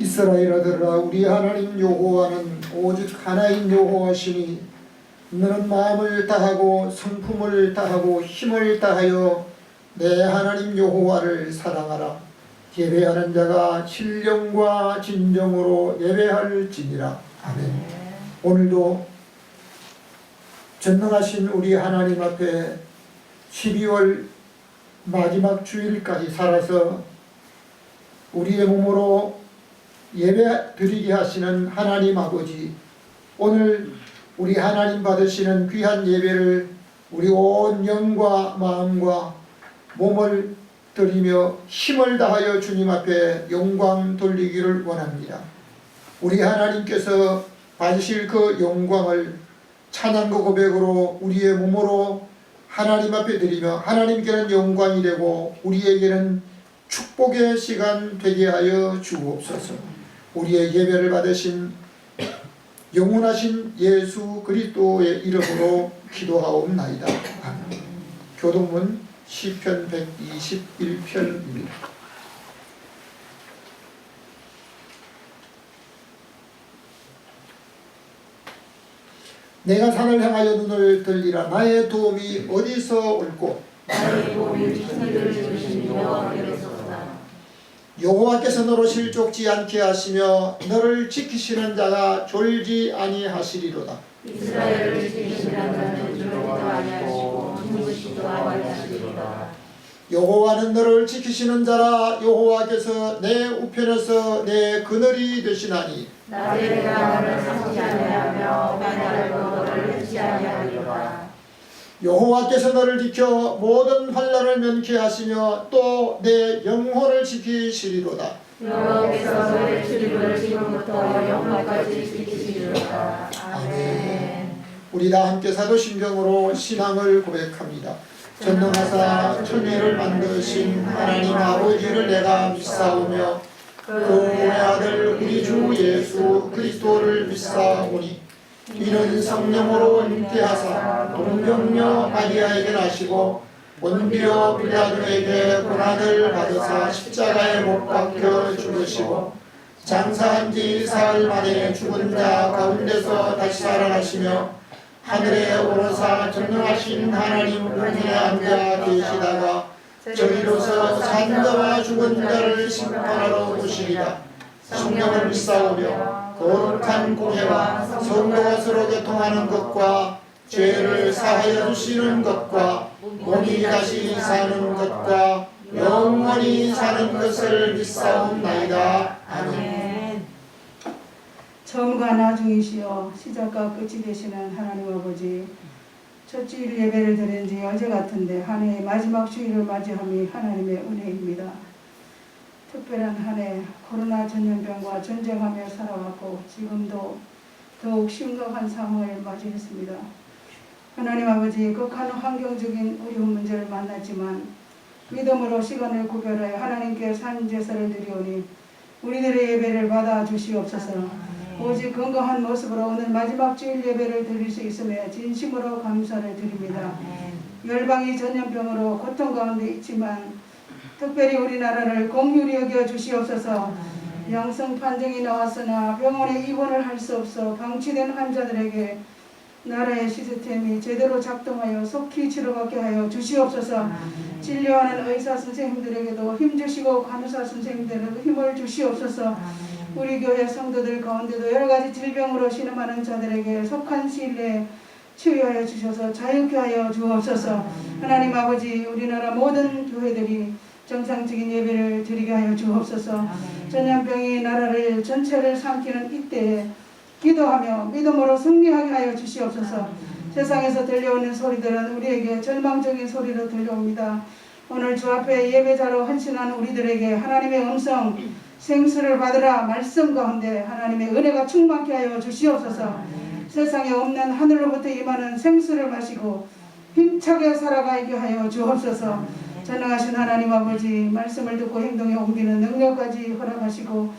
이스라엘아 들으라. 우리 하나님 여호와는 오직 하나인 여호와시니 너는 마음을 다하고 성품을 다하고 힘을 다하여 내 하나님 여호와를 사랑하라. 예배하는 자가 신령과 진정으로 예배할지니라. 아멘. 오늘도 전능하신 우리 하나님 앞에 12월 마지막 주일까지 살아서 우리의 몸으로 예배 드리게 하시는 하나님 아버지, 오늘 우리 하나님 받으시는 귀한 예배를 우리 온 영과 마음과 몸을 드리며 힘을 다하여 주님 앞에 영광 돌리기를 원합니다. 우리 하나님께서 받으실 그 영광을 찬양과 고백으로 우리의 몸으로 하나님 앞에 드리며 하나님께는 영광이 되고 우리에게는 축복의 시간 되게 하여 주옵소서. 우리의 예배를 받으신 영원하신 예수 그리스도의 이름으로 기도하옵나이다. 아멘. 교동문 시편 121편입니다. 내가 산을 향하여 눈을 들리라. 나의 도움이 어디서 올꼬? 나의 도움이 천지를 지으신 여호와께로소이다. 여호와께서 너로 실족지 않게 하시며 너를 지키시는 자가 졸지 아니하시리로다. 이스라엘을 지키시는 자는 졸지도 아니하시고 주무시지도 아니하시리로다. 여호와는 너를 지키시는 자라. 여호와께서 내 우편에서 내 그늘이 되시나니 낮에 내가 너를 삼지 아니하며 밤날도 너를 해치 아니하리로다. 여호와께서 너를 지켜 모든 환난을 면케 하시며 또 내 영혼을 지키시리로다. 여호와께서 너의 출입을 지금부터 영원까지 지키시리로다. 아멘. 우리 다 함께 사도신경으로 신앙을 고백합니다. 전능하사 천지를 만드신 하나님 아버지를 내가 믿사오며 그의 아들 우리 주 예수 그리스도를 믿사오니 이는 성령으로 잉태하사 동정녀 마리아에게 나시고 본디오 빌라도에게 고난을 받으사 십자가에 못 박혀 죽으시고 장사한 지 사흘 만에 죽은 자 가운데서 다시 살아나시며 하늘에 오르사 전능하신 하나님 우편에 앉아 계시다가 저리로서 산 자와 죽은 자를 심판하러 오시리라. 성령을 믿사오며 거룩한 공회와 성도가 서로 교통하는 것과 죄를 사하여 주시는 것과 몸이 다시 사는 것과 영원히 사는 것을 믿사옵나이다. 아멘. 처음과 나중이시여 시작과 끝이 되시는 하나님 아버지, 첫 주일 예배를 드린 지 어제 같은데 한 해의 마지막 주일을 맞이함이 하나님의 은혜입니다. 특별한 한 해 코로나 전염병과 전쟁하며 살아왔고 지금도 더욱 심각한 상황을 맞이했습니다. 하나님 아버지, 극한 환경적인 어려운 문제를 만났지만 믿음으로 시간을 구별하여 하나님께 산제사를 드리오니 우리들의 예배를 받아 주시옵소서. 오직 건강한 모습으로 오늘 마지막 주일 예배를 드릴 수 있음에 진심으로 감사를 드립니다. 열방이 전염병으로 고통 가운데 있지만 특별히 우리나라를 긍휼히 여겨 주시옵소서. 양성 판정이 나왔으나 병원에 입원을 할 수 없어 방치된 환자들에게 나라의 시스템이 제대로 작동하여 속히 치료받게 하여 주시옵소서. 진료하는 의사 선생님들에게도 힘주시고 간호사 선생님들에게도 힘을 주시옵소서. 우리 교회 성도들 가운데도 여러가지 질병으로 신음하는 자들에게 속한 시일 내에 치유하여 주셔서 자유케 하여 주옵소서. 하나님 아버지, 우리나라 모든 교회들이 정상적인 예배를 드리게 하여 주옵소서. 전염병이 나라를 전체를 삼키는 이때에 기도하며 믿음으로 승리하게 하여 주시옵소서. 세상에서 들려오는 소리들은 우리에게 절망적인 소리로 들려옵니다. 오늘 주 앞에 예배자로 헌신하는 우리들에게 하나님의 음성 생수를 받으라 말씀 가운데 하나님의 은혜가 충만케 하여 주시옵소서. 세상에 없는 하늘로부터 임하는 생수를 마시고 힘차게 살아가게 하여 주옵소서. 전능하신 하나님 아버지, 말씀을 듣고 행동에 옮기는 능력까지 허락하시고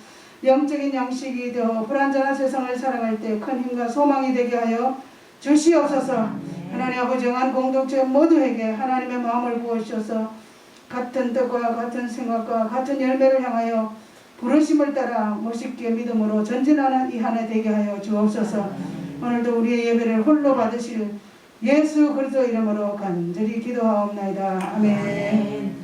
영적인 양식이 되어 불완전한 세상을 살아갈 때 큰 힘과 소망이 되게 하여 주시옵소서. 하나님 아버지, 영한 공동체 모두에게 하나님의 마음을 부어주셔서 같은 뜻과 같은 생각과 같은 열매를 향하여 부르심을 따라 멋있게 믿음으로 전진하는 이 한 해 되게 하여 주옵소서. 오늘도 우리의 예배를 홀로 받으실 예수 그리스도 이름으로 간절히 기도하옵나이다. 아멘.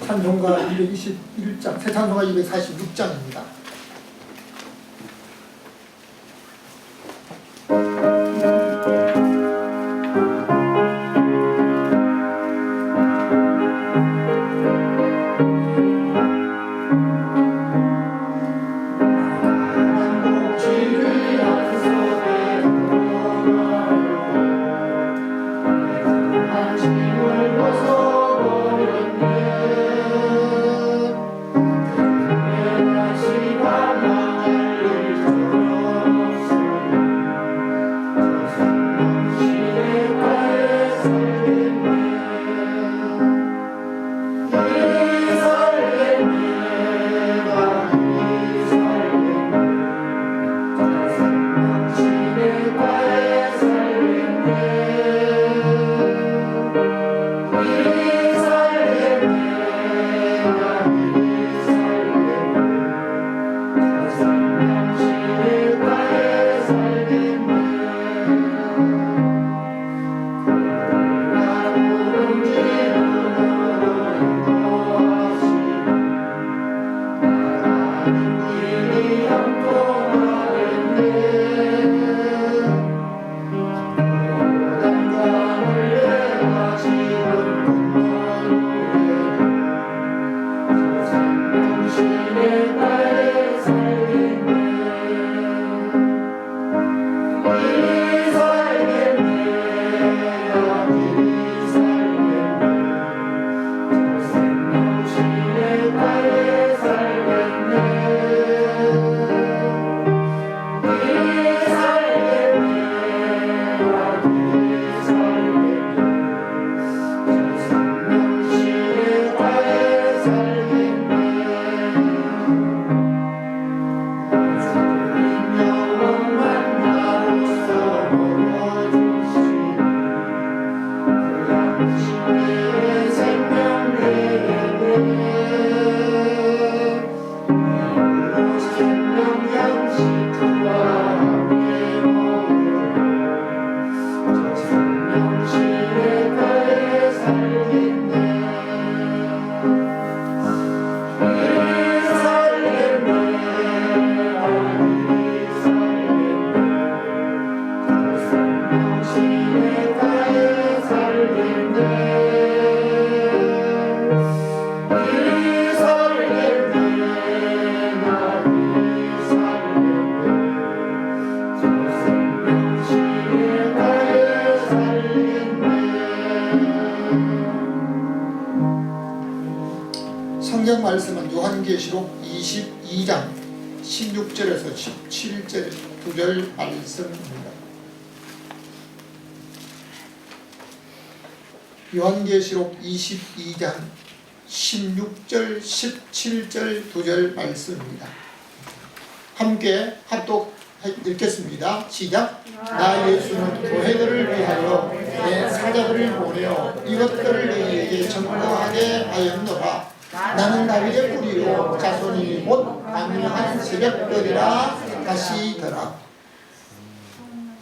찬송가 221장, 새 찬송가 246장입니다. 성경 말씀은 요한계시록 22장 16절에서 17절 2절 말씀입니다. 요한계시록 22장 16절 17절 2절 말씀입니다. 함께 합독 읽겠습니다. 시작. 나 예수는 교회들을 위하여 내 사자들을 보내어 이것들을 너희에게 전거하게 하였노라. 나는 다윗의 뿌리요 자손이 못 강림한 새벽별이라 하시더라.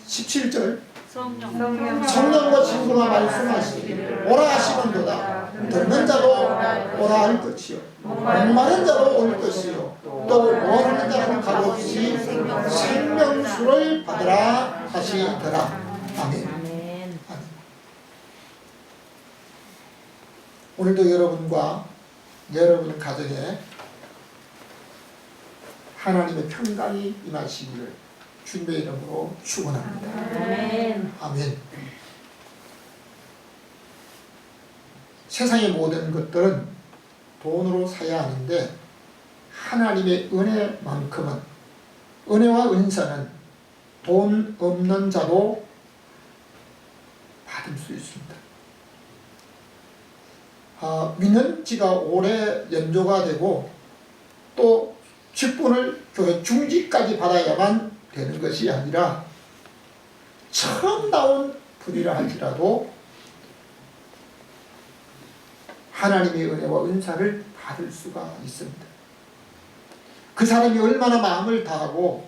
17절 성령과 친구가 말씀하시기를 오라 하시는도다. 듣는 자도 오라 할 것이요 목마른 자도 올 것이요 또 원하는 자는 값없이 생명수를 받으라 하시더라. 아멘. 오늘도 여러분 가정에 하나님의 평강이 임하시기를 주님의 이름으로 축원합니다. 아멘. 세상의 모든 것들은 돈으로 사야 하는데 하나님의 은혜만큼은, 은혜와 은사는 돈 없는 자도 받을 수 있습니다. 믿는 지가 오래 연조가 되고 또 직분을 교회 중직까지 받아야만 되는 것이 아니라 처음 나온 분이라 할지라도 하나님의 은혜와 은사를 받을 수가 있습니다. 그 사람이 얼마나 마음을 다하고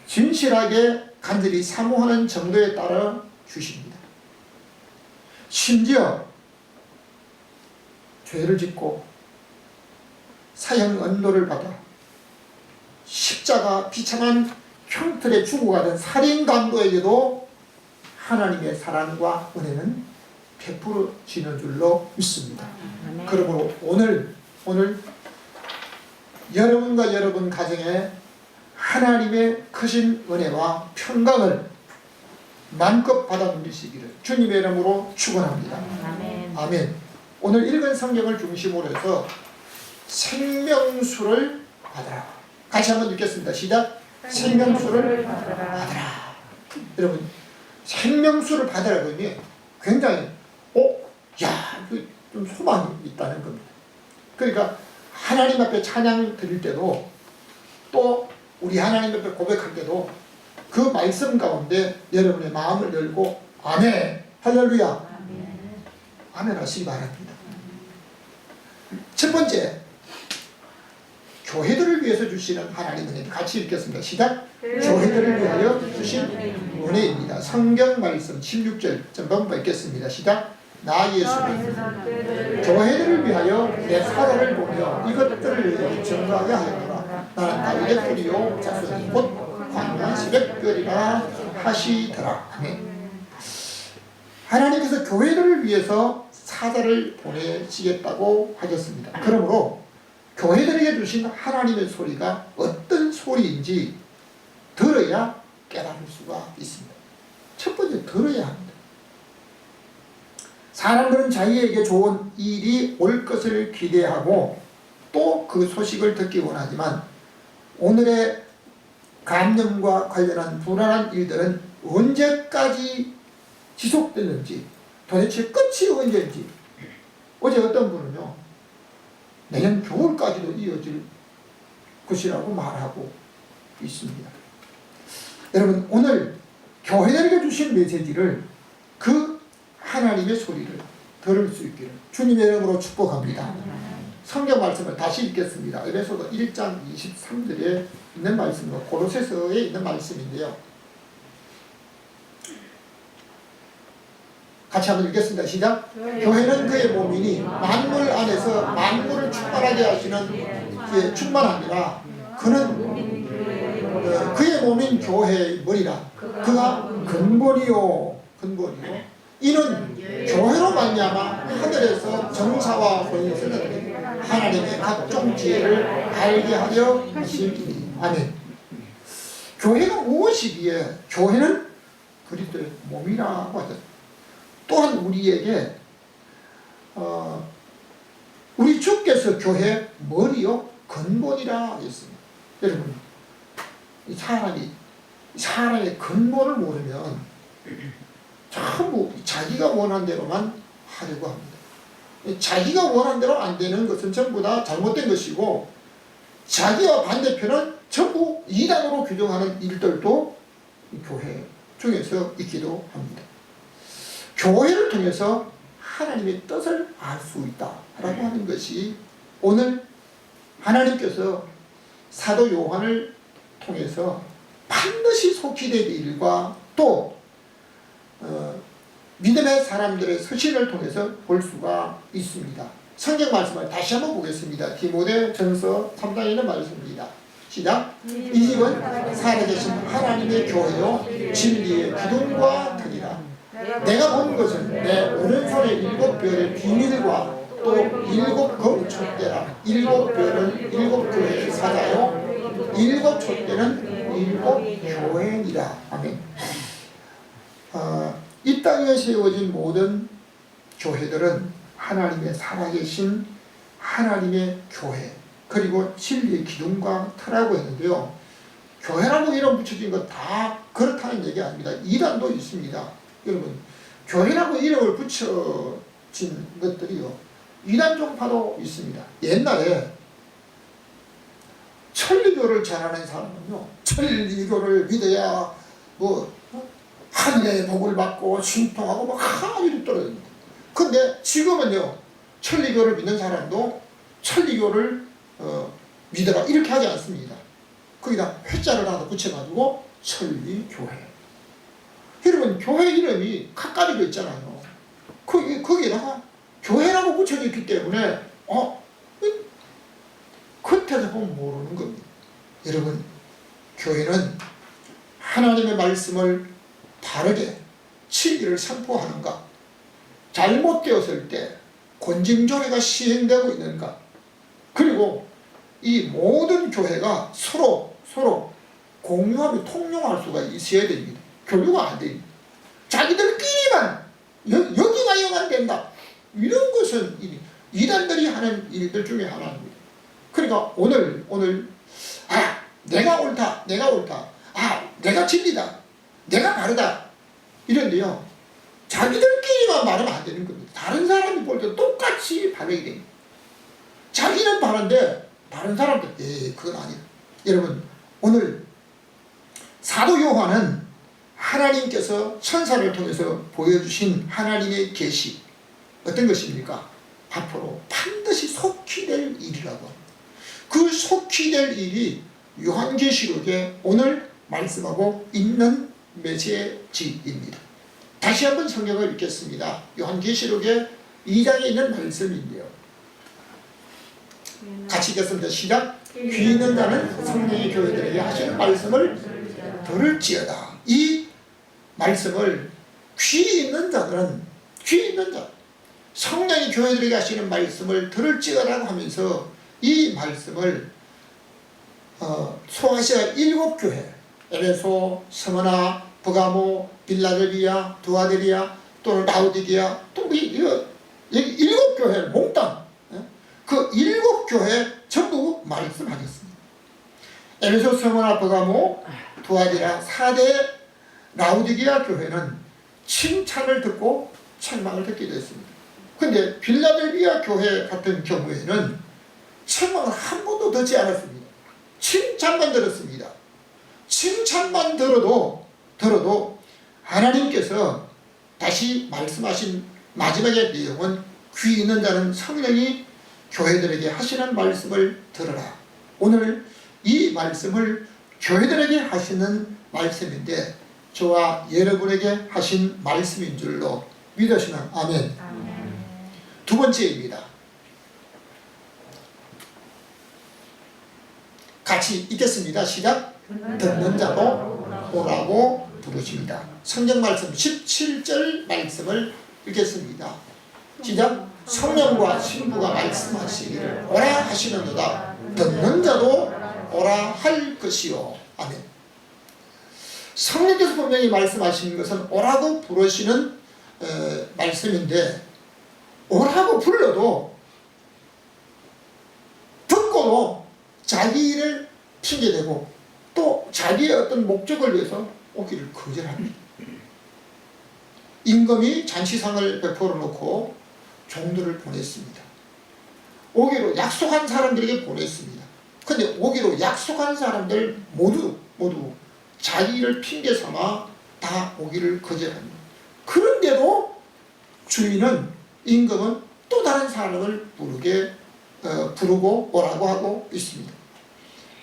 진실하게 간절히 사모하는 정도에 따라 주십니다. 심지어 죄를 짓고 사형 언도를 받아 십자가 비참한 형틀에 죽어가던 살인강도에게도 하나님의 사랑과 은혜는 베풀어지는 줄로 믿습니다. 그러므로 오늘 여러분과 여러분 가정에 하나님의 크신 은혜와 평강을 마음껏 받아 누리시기를 주님의 이름으로 축원합니다. 아멘. 오늘 읽은 성경을 중심으로 해서 생명수를 받아라. 같이 한번 읽겠습니다. 시작. 생명수를 받아라. 여러분, 생명수를 받으라고 하니 굉장히 좀 소망이 있다는 겁니다. 그러니까 하나님 앞에 찬양 드릴 때도 또 우리 하나님 앞에 고백할 때도 그 말씀 가운데 여러분의 마음을 열고 아멘, 할렐루야, 아멘 하시기 바랍니다. 첫 번째, 교회들을 위해서 주시는 하나님의 은혜. 같이 읽겠습니다. 시작. 교회들을 위하여 주신 은혜입니다. 성경 말씀 16절 전번 읽겠습니다. 시작. 나 예수는 교회들을 위하여 내 사랑을 보며 이것들을 증거하게 하였노라. 나는 다윗의 뿌리요 자손이 곧 광야한 새벽별이라 하시더라. 아멘. 하나님께서 교회들을 위해서 사자를 보내시겠다고 하셨습니다. 그러므로 교회들에게 주신 하나님의 소리가 어떤 소리인지 들어야 깨달을 수가 있습니다. 첫 번째, 들어야 합니다. 사람들은 자기에게 좋은 일이 올 것을 기대하고 또 그 소식을 듣기 원하지만 오늘의 감염과 관련한 불안한 일들은 언제까지 지속되는지, 도대체 끝이 언제인지, 어제 어떤 분은요 내년 겨울까지도 이어질 것이라고 말하고 있습니다. 여러분, 오늘 교회들에게 주신 메시지를 그 하나님의 소리를 들을 수 있기를 주님의 이름으로 축복합니다. 성경 말씀을 다시 읽겠습니다. 에베소서 1장 23절에 있는 말씀과 고로새서에 있는 말씀인데요. 같이 한번 읽겠습니다. 시작. 교회는 그의 몸이니 만물 안에서 만물을 충만하게 하시는 충만합니다. 그는 그의 몸인 교회의 머리라. 그가 근본이요 이는 교회로 말미암아 하늘에서 정사와 권세는 하나님의 각종 지혜를 알게 하려 하심이니. 아멘. 교회가 무엇이기에? 교회는 그리스도의 몸이라고 하죠. 또한 우리에게 우리 주께서 교회 머리요 근본이라 했습니다. 여러분, 이 사람의 근본을 모르면 전부 자기가 원한 대로만 하려고 합니다. 자기가 원한 대로 안 되는 것은 전부 다 잘못된 것이고, 자기와 반대편은 전부 이단으로 규정하는 일들도 교회 중에서 있기도 합니다. 교회를 통해서 하나님의 뜻을 알 수 있다라고 하는 것이 오늘 하나님께서 사도 요한을 통해서 반드시 속히 될 일과 또 믿음의 사람들의 서신을 통해서 볼 수가 있습니다. 성경 말씀을 다시 한번 보겠습니다. 디모데전서 3장에 있는 말씀입니다. 시작. 이 집은 살아계신 하나님의 교회요 진리의 기둥과 터이라. 내가 본 것은 내 오른손에 7별의 비밀과 또 7 검촛대라. 7별은 7 교회의 사자요 7 촛대는 7 교회니라. 아멘. 이 땅에 세워진 모든 교회들은 하나님의 살아계신 하나님의 교회, 그리고 진리의 기둥과 터라고 했는데요. 교회라고 이름 붙여진 거 다 그렇다는 얘기 아닙니다. 이단도 있습니다. 여러분, 교회라고 이름을 붙여 진 것들이요. 이단 종파도 있습니다. 옛날에 천리교를 전하는 사람은요, 천리교를 믿어야 뭐 하늘의 복을 받고 신통하고 막 하늘이 떨어집니다. 근데 지금은요, 천리교를 믿는 사람도 천리교를 믿어라 이렇게 하지 않습니다. 거기다 회자를 하나 붙여가지고 천리교회. 여러분, 교회 이름이 각가지고 있잖아요. 거기에다가 교회라고 붙여져 있기 때문에 겉에서 보면 모르는 겁니다. 여러분, 교회는 하나님의 말씀을 바르게 진리를 선포하는가, 잘못되었을 때 권징조례가 시행되고 있는가, 그리고 이 모든 교회가 서로 공유하며 통용할 수가 있어야 됩니다. 교류가 안 됩니다. 자기들끼리만 여기가 영안 된다, 이런 것은 이단들이 하는 일들 중에 하나입니다. 그러니까 오늘 내가 옳다, 내가 진리다, 내가 바르다 이런데요, 자기들끼리만 말하면 안 되는 겁니다. 다른 사람이 볼 때 똑같이 반응이 됩니다. 자기는 바른데 다른 사람들 그건 아니다. 여러분, 오늘 사도 요한은 하나님께서 천사를 통해서 보여주신 하나님의 계시, 어떤 것입니까? 앞으로 반드시 속히 될 일이라고 합니다. 그 속히 될 일이 요한계시록에 오늘 말씀하고 있는 메시지입니다. 다시 한번 성경을 읽겠습니다. 요한계시록의 2장에 있는 말씀인데요. 같이 읽겠습니다. 시작. 귀 있는 자는 성령의 교회들에게 하시는 말씀을 들을지어다. 이 말씀을 귀 있는 자들은, 귀 있는 자, 성령의 교회들에게 하시는 말씀을 들을지어라고 하면서 이 말씀을 소아시아 7교회, 에베소, 스무나, 버가모, 빌라델비아, 두아데리아, 또는 라우디게아, 또 7교회 몽땅, 그 7교회 전부 말씀하겠습니다. 에베소, 스무나, 버가모, 두아데리아, 4대 라우디게아 교회는 칭찬을 듣고 책망을 듣게 됐습니다. 근데 빌라델비아 교회 같은 경우에는 책망을 한 번도 듣지 않았습니다. 칭찬만 들었습니다. 칭찬만 들어도 하나님께서 다시 말씀하신 마지막의 내용은 귀 있는 자는 성령이 교회들에게 하시는 말씀을 들어라. 오늘 이 말씀을 교회들에게 하시는 말씀인데 저와 여러분에게 하신 말씀인 줄로 믿으시면 아멘. 두 번째입니다. 같이 읽겠습니다. 시작. 듣는 자도 오라고 부르십니다. 성경 말씀 17절 말씀을 읽겠습니다. 시작. 성령과 신부가 말씀하시기를 오라 하시는도다. 듣는 자도 오라 할 것이요. 아멘. 성령께서 분명히 말씀하시는 것은 오라고 부르시는 말씀인데, 오라고 불러도 듣고도 자기 일을 핑계대고 또 자기의 어떤 목적을 위해서 오기를 거절합니다. 임금이 잔치상을 베풀어 놓고 종들을 보냈습니다. 오기로 약속한 사람들에게 보냈습니다. 근데 오기로 약속한 사람들 모두 자기 일을 핑계 삼아 다 오기를 거절합니다. 그런데도 주인은, 임금은 또 다른 사람을 부르고 오라고 하고 있습니다.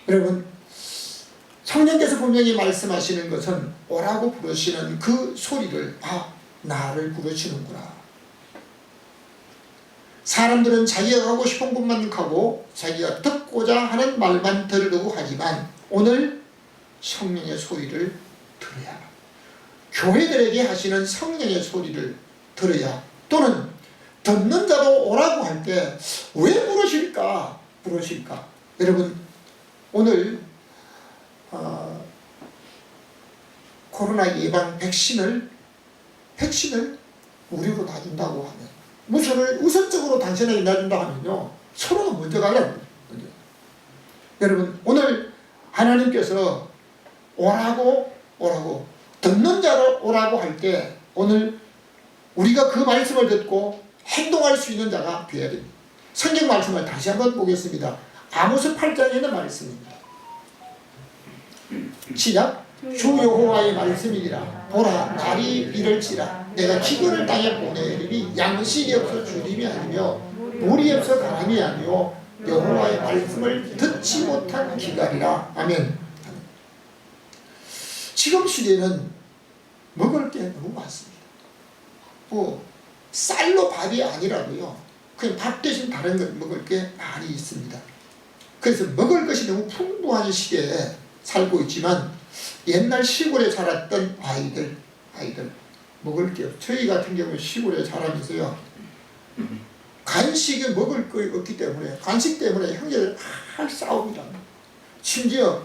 여러분, 성령께서 분명히 말씀하시는 것은 오라고 부르시는 그 소리를 나를 부르시는구나. 사람들은 자기가 가고 싶은 곳만 가고 자기가 듣고자 하는 말만 들으려고 하지만 오늘 성령의 소리를 들어야, 교회들에게 하시는 성령의 소리를 들어야, 또는 듣는 자도 오라고 할 때 왜 부르실까? 여러분, 오늘 코로나 예방 백신을 무료로 놔준다고 하면, 우선적으로 당신에게 놔준다 하면요, 서로가 먼저 가려고. 여러분, 오늘 하나님께서 오라고 듣는 자로 오라고 할 때, 오늘 우리가 그 말씀을 듣고 행동할 수 있는 자가 되어야 됩니다. 성경 말씀을 다시 한번 보겠습니다. 아모스 8장에 있는 말씀입니다. 시작. 주 여호와의 말씀이니라. 보라, 날이 이를지라. 내가 기근을 땅에 보내리니 양식이 없어 주림이 아니며 물이 없어 가람이 아니요 여호와의 말씀을 듣지 못한 기갈이라. 아멘. 지금 시대는 먹을 게 너무 많습니다. 뭐 쌀로 밥이 아니라도요, 그냥 밥 대신 다른 걸 먹을 게 많이 있습니다. 그래서 먹을 것이 너무 풍부한 시대에 살고 있지만 옛날 시골에 자랐던 아이들 먹을 게 없어요. 저희 같은 경우 시골에 자라면서요, 간식을 먹을 거 없기 때문에 간식 때문에 형제들 막 싸웁니다. 심지어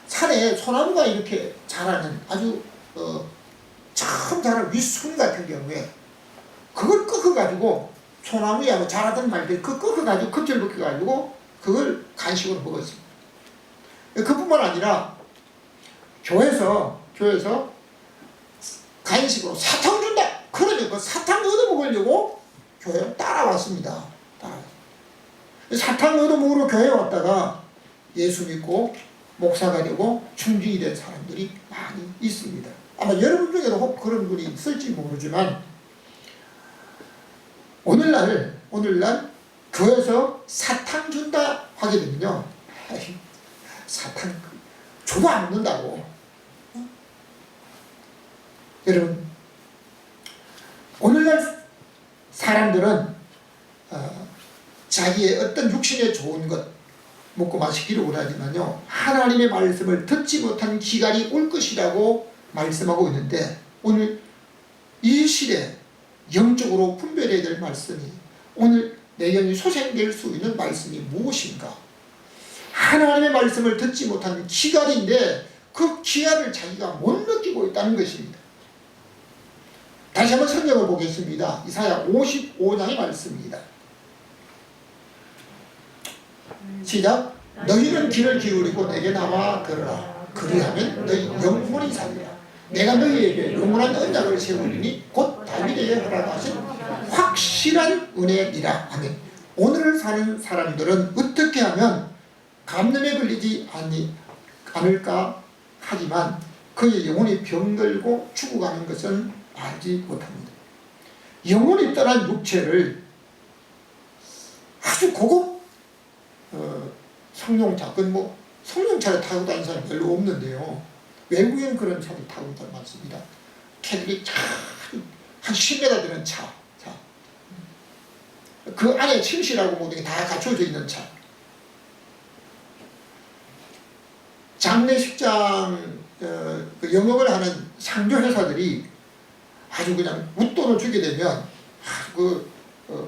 산에 소나무가 이렇게 자라는 아주 참 자란 윗순 같은 경우에 그걸 꺾어가지고 소나무에 뭐 자라던 말들 그 꺾어가지고 껍질 벗겨가지고 그걸 간식으로 먹었습니다. 그뿐만 아니라 교회에서 간식으로 사탕 준다. 그러면 그 사탕 얻어 먹으려고 교회에 따라왔습니다. 사탕 얻어 먹으러 교회에 왔다가 예수 믿고 목사가 되고 충직이 된 사람들이 많이 있습니다. 아마 여러분 중에도 혹 그런 분이 있을지 모르지만 오늘날 교회에서 사탕 준다 하게 되면요, 사탕 줘도 안 먹는다고. 여러분, 오늘날 사람들은 자기의 어떤 육신에 좋은 것 먹고 마시기를 원하지만요, 하나님의 말씀을 듣지 못한 기갈이 올 것이라고 말씀하고 있는데, 오늘 이 시대에 영적으로 분별해야 될 말씀이, 오늘 내경이 소생될 수 있는 말씀이 무엇인가? 하나님의 말씀을 듣지 못한 기갈인데 그 기갈을 자기가 못 느끼고 있다는 것입니다. 다시 한번 성경을 보겠습니다. 이사야 55장의 말씀입니다. 시작. 너희는 귀를 기울이고 내게 나와 들으라. 그리하면 너희 영혼이 살리라. 내가 너희에게 영원한 언약을 세우리니 곧 다윗에게 허락하신 확실한 은혜니라. 아멘. 오늘을 사는 사람들은 어떻게 하면 감염에 걸리지 않을까 하지만 그의 영혼이 병들고 죽어가는 것은 알지 못합니다. 영혼이 떠난 육체를 아주 고급 성룡차, 그건 뭐 성룡차를 타고 다니는 사람 별로 없는데요, 외국에는 그런 차를 타고 있다는 많습니다. 걔들이 한 10m 되는 차, 그 안에 침실하고 모든 게 다 갖춰져 있는 차. 장례식장 그 영업을 하는 상조 회사들이 아주 그냥 웃돈을 주게 되면 그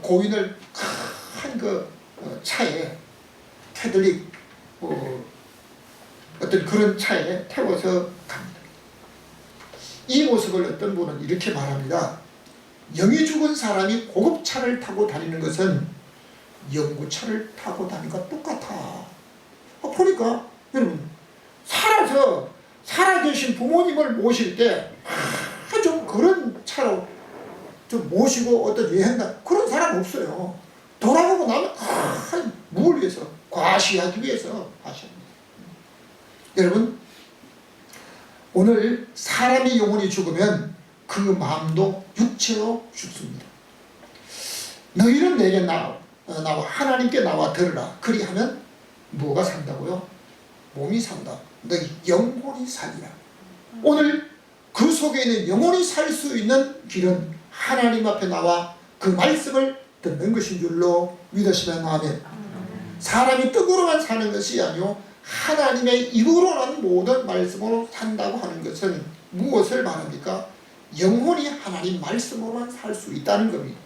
고인을 큰 그 차에 캐들릭 어떤 그런 차에 태워서 갑니다. 이 모습을 어떤 분은 이렇게 말합니다. 영이 죽은 사람이 고급차를 타고 다니는 것은 영구차를 타고 다니는 것과 똑같아. 보니까 여러분, 살아계신 부모님을 모실 때 좀 그런 차로 좀 모시고 어떤 여행가 그런 사람 없어요. 돌아가고 나면 뭘 위해서? 과시하기 위해서 하십니다. 여러분, 오늘 사람이 영혼이 죽으면 그 마음도 육체로 죽습니다. 너희는 내게 나와 하나님께 나와 들으라. 그리하면 뭐가 산다고요? 몸이 산다. 너희 영혼이 살리라. 오늘 그 속에 있는 영혼이 살 수 있는 길은 하나님 앞에 나와 그 말씀을 듣는 것인 줄로 믿으시면 아멘. 사람이 떡으로만 사는 것이 아니요 하나님의 입으로 난 모든 말씀으로 산다고 하는 것은 무엇을 말합니까? 영혼이 하나님 말씀으로만 살 수 있다는 겁니다.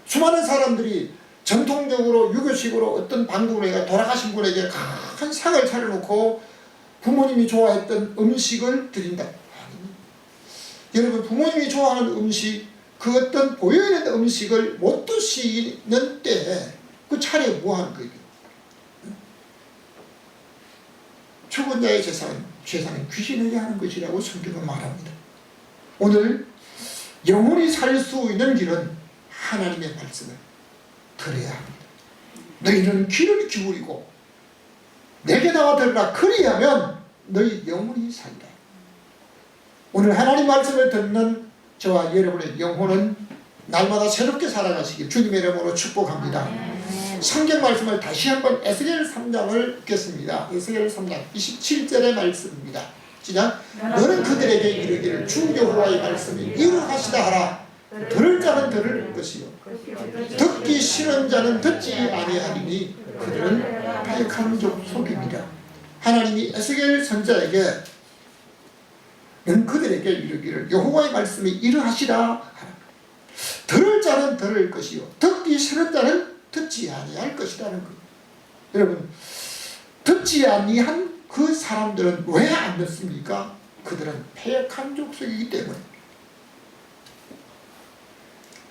수많은 사람들이 전통적으로 유교식으로 어떤 방법으로 돌아가신 분에게 큰 상을 차려놓고 부모님이 좋아했던 음식을 드린다. 여러분, 부모님이 좋아하는 음식, 그 어떤 보여있는 음식을 못 드시는 때에 그 차례에 뭐 하는 거예요? 죽은 자의 제사는 귀신에게 하는 것이라고 성경은 말합니다. 오늘 영혼이 살 수 있는 길은 하나님의 말씀을 들어야 합니다. 너희는 귀를 기울이고 내게 나와 들으라. 그리하면 너희 영혼이 산다. 오늘 하나님 말씀을 듣는 저와 여러분의 영혼은 날마다 새롭게 살아가시길 주님의 이름으로 축복합니다. 성경 말씀을 다시 한번 에스겔 3장을 읽겠습니다. 에스겔 3장 27절의 말씀입니다. 시작. 너는 그들에게 이르기를 주 여호와의 말씀이 이러하시다 하라. 들을 자는 들을 것이요 듣기 싫은 자는 듣지 아니하리니 그들은 패역한 족속이니라. 하나님이 에스겔 선지자에게 너는 그들에게 이르기를 여호와의 말씀이 이러하시라 하라. 들을 자는 들을 것이요 듣기 싫은 자는 듣지 아니할 것이라는 것. 여러분, 듣지 아니한 그 사람들은 왜 안 듣습니까? 그들은 패역한 족속이기 때문에.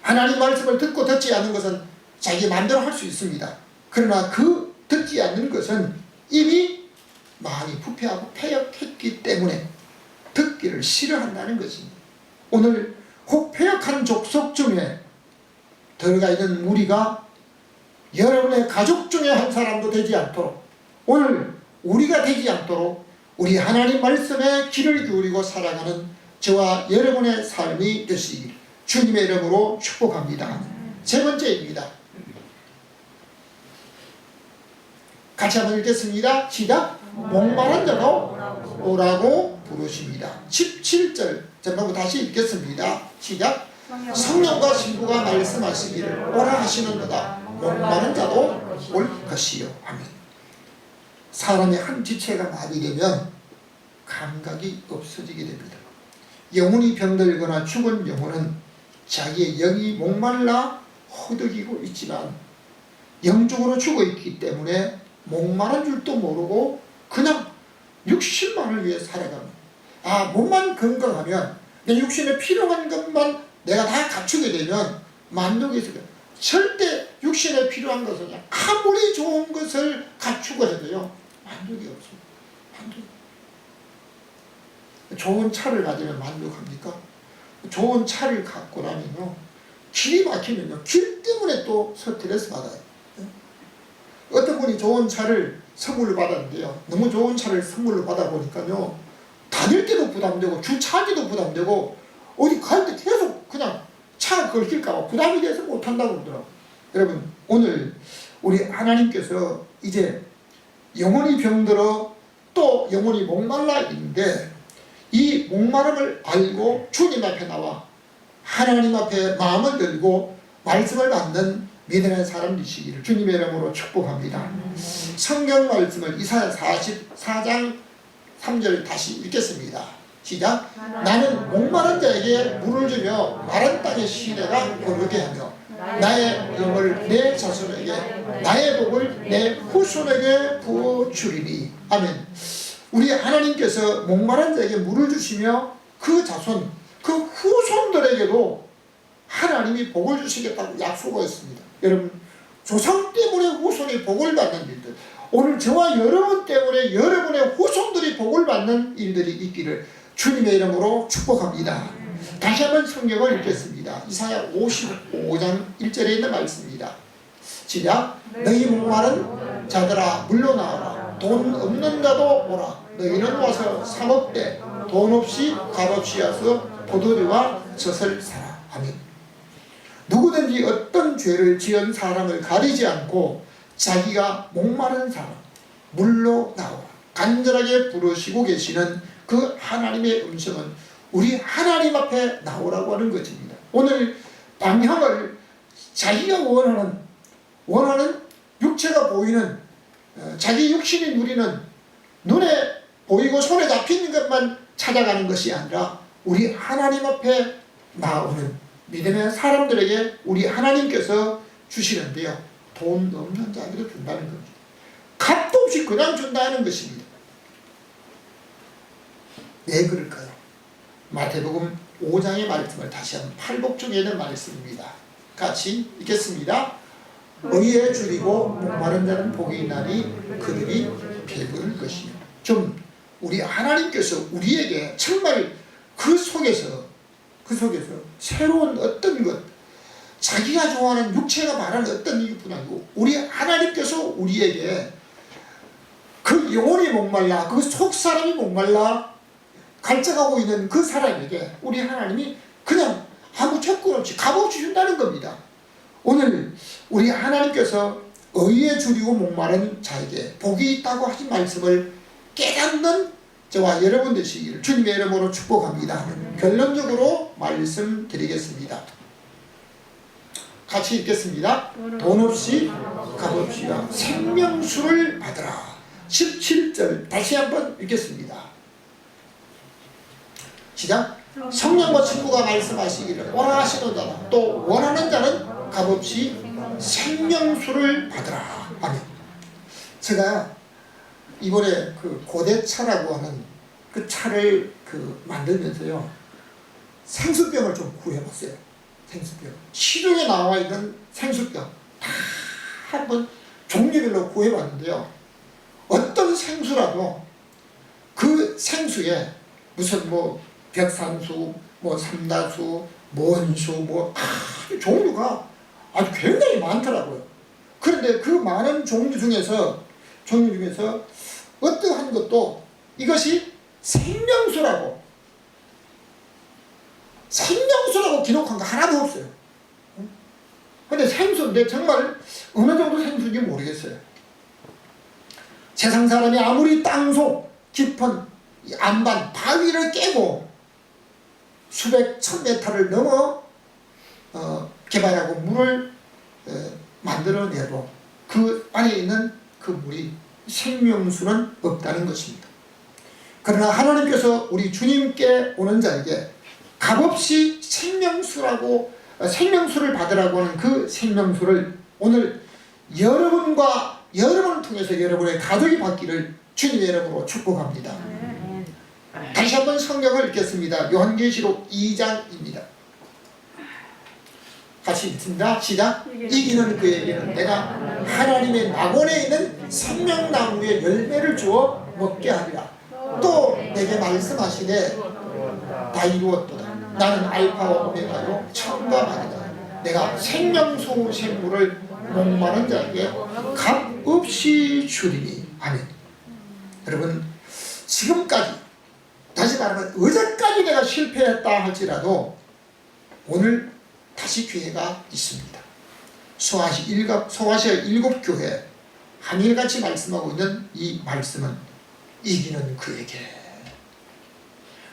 하나님 말씀을 듣고 듣지 않는 것은 자기 마음대로 할 수 있습니다. 그러나 그 듣지 않는 것은 이미 많이 부패하고 패역했기 때문에 듣기를 싫어한다는 것입니다. 오늘 혹 패역한 족속 중에 들어가 있는 무리가 여러분의 가족 중에 한 사람도 되지 않도록, 오늘 우리가 되지 않도록 우리 하나님 말씀에 귀를 기울이고 살아가는 저와 여러분의 삶이 되시길 주님의 이름으로 축복합니다. 세 번째입니다. 같이 한번 읽겠습니다. 시작. 목마른 자도 오라고 부르십니다. 17절 전부 다시 읽겠습니다. 시작. 성령과 신부가 말씀하시기를 오라 하시는도다. 목마른 자도 올 것이요. 아멘. 사람의 한 지체가 마비되면 감각이 없어지게 됩니다. 영혼이 병들거나 죽은 영혼은 자기의 영이 목말라 허덕이고 있지만 영적으로 죽어 있기 때문에 목마른 줄도 모르고 그냥 육신만을 위해 살아갑니다. 몸만 건강하면 내 육신에 필요한 것만 내가 다 갖추게 되면 만족이 있어요. 절대 육신에 필요한 것은 아무리 좋은 것을 갖추고 해도요 만족이 없습니다. 좋은 차를 가지면 만족합니까? 좋은 차를 갖고 나면요 길이 막히면요 길 때문에 또 스트레스 받아요. 어떤 분이 좋은 차를 선물로 받았는데요, 너무 좋은 차를 선물로 받아보니까요 다닐 때도 부담되고 주차하기도 부담되고 어디 갈 때 계속 그냥 차가 걸릴까봐 부담이 돼서 못한다고 그러더라고요. 여러분, 오늘 우리 하나님께서 이제 영혼이 병들어 또 영혼이 목말라 있는데 이 목마름을 알고 주님 앞에 나와 하나님 앞에 마음을 들고 말씀을 받는 믿음의 사람이시기를 주님의 이름으로 축복합니다. 성경 말씀을 이사야 44장 3절 다시 읽겠습니다. 시작. 나는 목마른 자에게 물을 주며 마른 땅의 시내가 고르게 하며 나의 영을 내 자손에게 나의 복을 내 후손에게 부어주리니. 아멘. 우리 하나님께서 목마른 자에게 물을 주시며 그 자손, 그 후손들에게도 하나님이 복을 주시겠다고 약속하였습니다. 여러분, 조상 때문에 후손이 복을 받는 일들, 오늘 저와 여러분 때문에 여러분의 후손들이 복을 받는 일들이 있기를 주님의 이름으로 축복합니다. 다시 한번 성경을 읽겠습니다. 이사야 55장 1절에 있는 말씀입니다. 시작. 너희 목마른 자들아 물러나와라. 돈 없는 자도 오라. 너희는 와서 사 먹되 돈 없이 값없이 와서 포도주와 젖을 사라. 아멘. 누구든지 어떤 죄를 지은 사람을 가리지 않고 자기가 목마른 사람 물로 나오라 간절하게 부르시고 계시는 그 하나님의 음성은 우리 하나님 앞에 나오라고 하는 것입니다. 오늘 방향을 자기가 원하는 육체가 보이는 자기 육신이 누리는 눈에 보이고 손에 잡히는 것만 찾아가는 것이 아니라 우리 하나님 앞에 나오는 믿음의 사람들에게 우리 하나님께서 주시는데요, 돈 없는 자에게도 준다는 겁니다. 값도 없이 그냥 준다는 것입니다. 왜 그럴까요? 마태복음 5장의 말씀을 다시 한번 팔복중에 있는 말씀입니다. 같이 읽겠습니다. 의에 줄이고 목마른 자는 복이 있나니 그들이 배부를 것이요. 좀 우리 하나님께서 우리에게 정말 그 속에서 새로운 어떤 것, 자기가 좋아하는 육체가 말하는 어떤 이유뿐 아니고 우리 하나님께서 우리에게 그 영혼이 목말라 그 속사람이 목말라 갈증하고 있는 그 사람에게 우리 하나님이 그냥 아무 조건 없이 값없이 준다는 겁니다. 오늘 우리 하나님께서 의에 줄이고 목마른 자에게 복이 있다고 하신 말씀을 깨닫는 저와 여러분 되시기를 주님의 이름으로 축복합니다. 결론적으로 말씀드리겠습니다. 같이 읽겠습니다. 돈 없이 값없이가 생명수를 받으라. 17절 다시 한번 읽겠습니다. 시작. 성령과 친구가 말씀하시기를 원하시는 자는 또 원하는 자는 값없이 생명수를 받으라. 아멘. 제가 이번에 그 고대차라고 하는 그 차를 만들면서요 생수병을 좀 구해봤어요. 생수병. 시중에 나와 있는 생수병 다 한번 종류별로 구해봤는데요. 어떤 생수라도 그 생수에 무슨 뭐 벽산수, 뭐 삼다수, mon수, 뭐 종류가 아주 굉장히 많더라고요. 그런데 그 많은 종류 중에서 어떠한 것도 이것이 생명수라고 기록한 거 하나도 없어요. 근데 생수인데 정말 어느 정도 생수인지 모르겠어요. 세상 사람이 아무리 땅속 깊은 안반 바위를 깨고 수백 천 메타를 넘어 개발하고 물을 만들어내도 그 안에 있는 그 물이 생명수는 없다는 것입니다. 그러나 하나님께서 우리 주님께 오는 자에게 값없이 생명수를 받으라고 하는 그 생명수를 오늘 여러분을 통해서 여러분의 가족이 받기를 주님의 이름으로 축복합니다. 다시 한번 성경을 읽겠습니다. 요한계시록 2장입니다. 같이 읽습니다. 시작. 이기는 그에게는 내가 하나님의 낙원에 있는 생명나무의 열매를 주어 먹게 하리라. 또 내게 말씀하시되 다 이루었도다. 나는 알파와 오메가요 처음과 말이다. 내가 생명수 생물을 목마른 자에게 값없이 주리니. 아멘. 여러분 지금까지 다시 말하면 어제까지 내가 실패했다 할지라도 오늘 다시 기회가 있습니다. 소아시아 일곱 교회 한일같이 말씀하고 있는 이 말씀은 이기는 그에게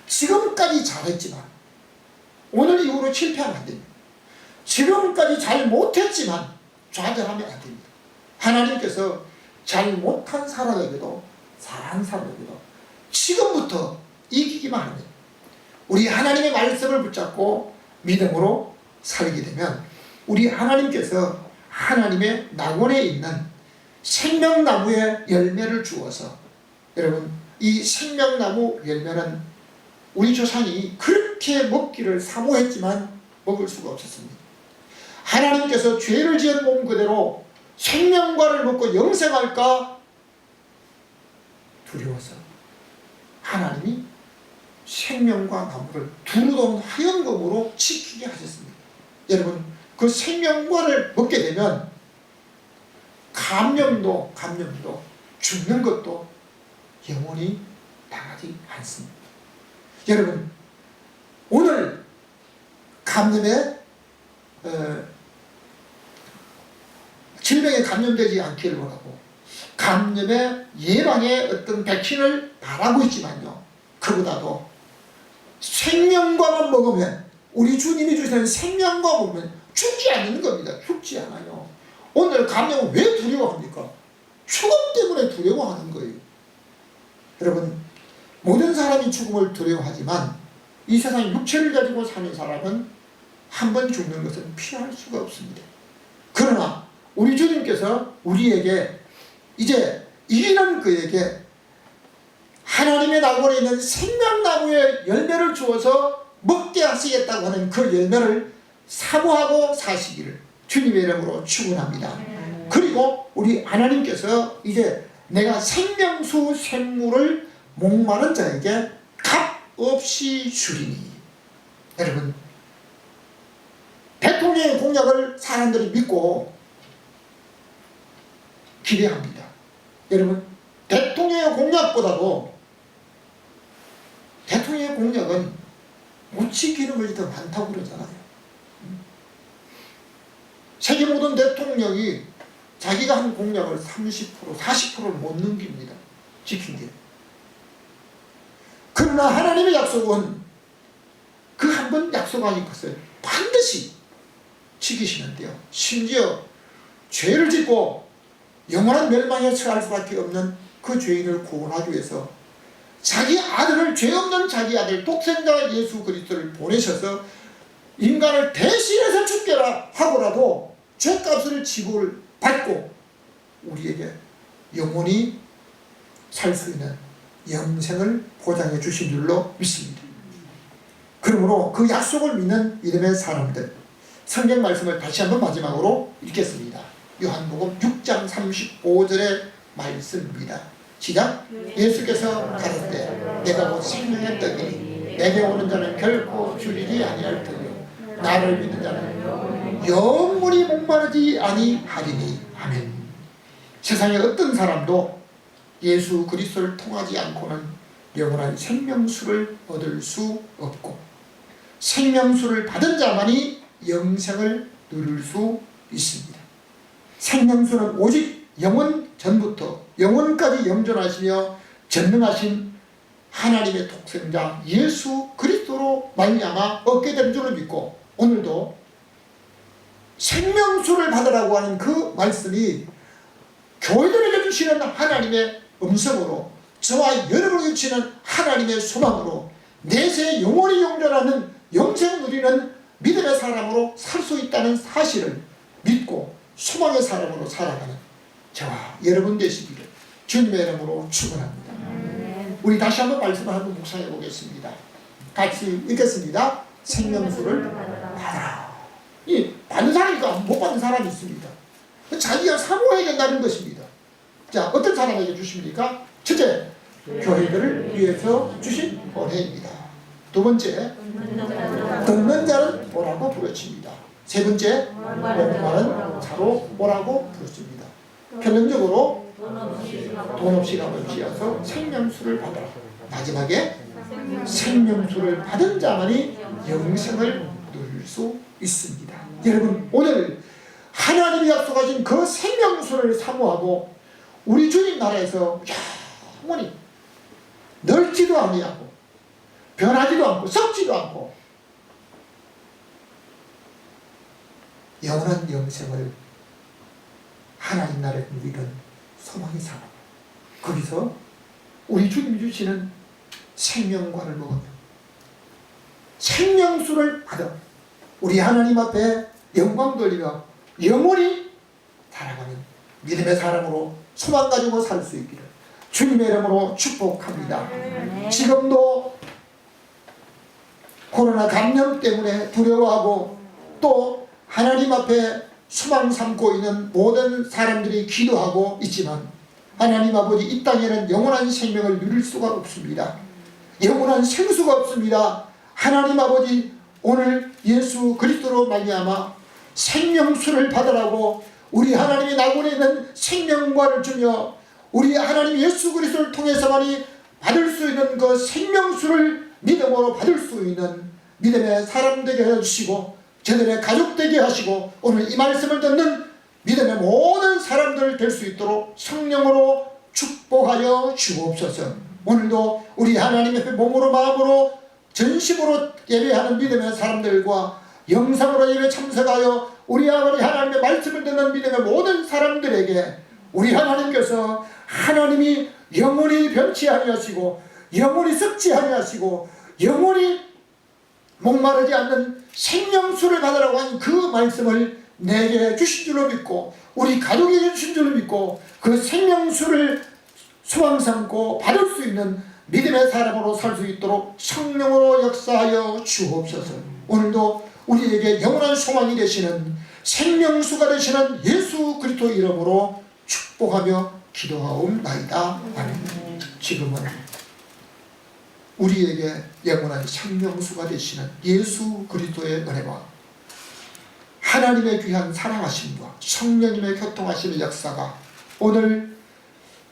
지금까지 잘했지만 오늘 이후로 실패하면 안 됩니다. 지금까지 잘 못했지만 좌절하면 안 됩니다. 하나님께서 잘 못한 사람에게도 잘한 사람에게도 지금부터 이기기만 하면 우리 하나님의 말씀을 붙잡고 믿음으로 살게 되면 우리 하나님께서 하나님의 낙원에 있는 생명나무의 열매를 주어서 여러분 이 생명나무 열매는 우리 조상이 그렇게 먹기를 사모했지만 먹을 수가 없었습니다. 하나님께서 죄를 지은 몸 그대로 생명과를 먹고 영생할까 두려워서 하나님이 생명과 나무를 두루동 화영금으로 지키게 하셨습니다. 여러분 그 생명과를 먹게 되면 감염도 죽는 것도 영원히 당하지 않습니다. 여러분 오늘 감염에 질병에 감염되지 않기를 원하고 감염의 예방에 어떤 백신을 바라고 있지만요. 그보다도 생명과만 먹으면 우리 주님이 주시는 생명과 먹으면 죽지 않는 겁니다. 죽지 않아요. 오늘 감염은 왜 두려워합니까? 죽음 때문에 두려워하는 거예요. 여러분 모든 사람이 죽음을 두려워하지만 이 세상 육체를 가지고 사는 사람은 한 번 죽는 것은 피할 수가 없습니다. 그러나 우리 주님께서 우리에게 이제 이기는 그에게 하나님의 낙원에 있는 생명나무의 열매를 주어서 먹게 하시겠다고 하는 그 열매를 사모하고 사시기를 주님의 이름으로 축원합니다. 그리고 우리 하나님께서 이제 내가 생명수 생물을 목마른 자에게 값없이 주리니. 여러분 대통령의 공약을 사람들이 믿고 기대합니다. 여러분, 대통령의 공약보다도 대통령의 공약은 못 지키는 것이 더 많다고 그러잖아요. 세계 모든 대통령이 자기가 한 공약을 30%, 40%를 못 넘깁니다. 지킨 게. 그러나 하나님의 약속은 그 한 번 약속하신 것을 반드시 지키시는데요. 심지어 죄를 짓고 영원한 멸망에 처할 수밖에 없는 그 죄인을 구원하기 위해서 자기 아들을, 죄 없는 자기 아들 독생자 예수 그리스도를 보내셔서 인간을 대신해서 죽게라 하고라도 죄값을 지불 받고 우리에게 영원히 살 수 있는 영생을 보장해 주신 줄로 믿습니다. 그러므로 그 약속을 믿는 이름의 사람들, 성경 말씀을 다시 한번 마지막으로 읽겠습니다. 요한복음 6장 35절의 말씀입니다. 시작. 예수께서 가라사대 내가 곧 생명의 떡이니 내게 오는 자는 결코 줄이지 아니할 터이요 나를 믿는 자는 영원히 목마르지 아니하리니. 아멘. 세상의 어떤 사람도 예수 그리스도를 통하지 않고는 영원한 생명수를 얻을 수 없고 생명수를 받은 자만이 영생을 누릴 수 있습니다. 생명수는 오직 영원 전부터 영원까지 영존하시며 전능하신 하나님의 독생자 예수 그리스도로 말미암아 얻게 된 줄을 믿고 오늘도 생명수를 받으라고 하는 그 말씀이 교회들에게 주시는 하나님의 음성으로 저와 여러분에게 주시는 하나님의 소망으로 내세 영원히 영존하는 영생 누리는 믿음의 사람으로 살 수 있다는 사실을 믿고 소망의 사람으로 살아가는 저와 여러분 되시기를 주님의 이름으로 축원합니다. 우리 다시 한번 말씀을 한번 묵상해 보겠습니다. 같이 읽겠습니다. 생명수를 받아라. 이 받는 사람이니까 못 받는 사람이 있습니다. 자기가 사모해야 된다는 것입니다. 자, 어떤 사람에게 주십니까? 첫째, 교회들을 위해서 주신 은혜입니다. 두 번째, 듣는 자는 오라고 부르십니다. 세 번째, 목마른 자로 오라고 부르십니다. 결론적으로 돈 없이 값없이어서 생명수를 받아라. 마지막에 생명수를 받은 자만이 영생을 누릴 수 있습니다. 여러분, 오늘 하나님이 약속하신 그 생명수를 사모하고 우리 주님 나라에서 영원히 늙지도 아니하고 변하지도 않고 썩지도 않고 영원한 영생을 하나님 나라에 누리는 소망의 사람, 거기서 우리 주님이 주시는 생명과를 먹으며 생명수를 받아 우리 하나님 앞에 영광 돌리며 영원히 살아가는 믿음의 사람으로 소망 가지고 살 수 있기를 주님의 이름으로 축복합니다. 지금도 코로나 감염 때문에 두려워하고 또 하나님 앞에 소망 삼고 있는 모든 사람들이 기도하고 있지만 하나님 아버지, 이 땅에는 영원한 생명을 누릴 수가 없습니다. 영원한 생수가 없습니다. 하나님 아버지, 오늘 예수 그리스도로 말미암아 생명수를 받으라고 우리 하나님이 나군에 있는 생명과를 주며 우리 하나님 예수 그리스도를 통해서만이 받을 수 있는 그 생명수를 믿음으로 받을 수 있는 믿음의 사람 되게 해주시고 저들의 가족 되게 하시고 오늘 이 말씀을 듣는 믿음의 모든 사람들 될 수 있도록 성령으로 축복하여 주옵소서. 오늘도 우리 하나님 앞에 몸으로 마음으로 전심으로 예배하는 믿음의 사람들과 영상으로 예배 참석하여 우리 아버지 하나님의 말씀을 듣는 믿음의 모든 사람들에게 우리 하나님께서 하나님이 영원히 변치 아니하시고 영원히 썩지 아니하시고 영원히 목마르지 않는 생명수를 받으라고 하는 그 말씀을 내게 주신 줄로 믿고 우리 가족에게 주신 줄로 믿고 그 생명수를 소망 삼고 받을 수 있는 믿음의 사람으로 살 수 있도록 성령으로 역사하여 주옵소서. 오늘도 우리에게 영원한 소망이 되시는 생명수가 되시는 예수 그리스도 이름으로 축복하며 기도하옵나이다. 아멘. 지금은 우리에게 영원한 생명수가 되시는 예수 그리스도의 은혜와 하나님의 귀한 사랑하심과 성령님의 교통하시는 역사가 오늘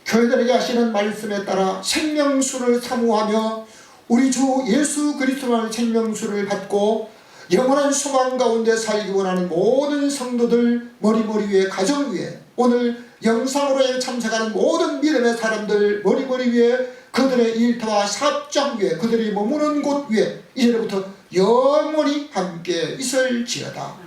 교회들에게 하시는 말씀에 따라 생명수를 사모하며 우리 주 예수 그리스도의 생명수를 받고 영원한 소망 가운데 살기 원하는 모든 성도들 머리 위에 가정 위에 오늘 영상으로 참석하는 모든 믿음의 사람들 머리 위에 그들의 일터와 사업장 위에 그들이 머무는 곳 위에 이제부터 영원히 함께 있을지어다.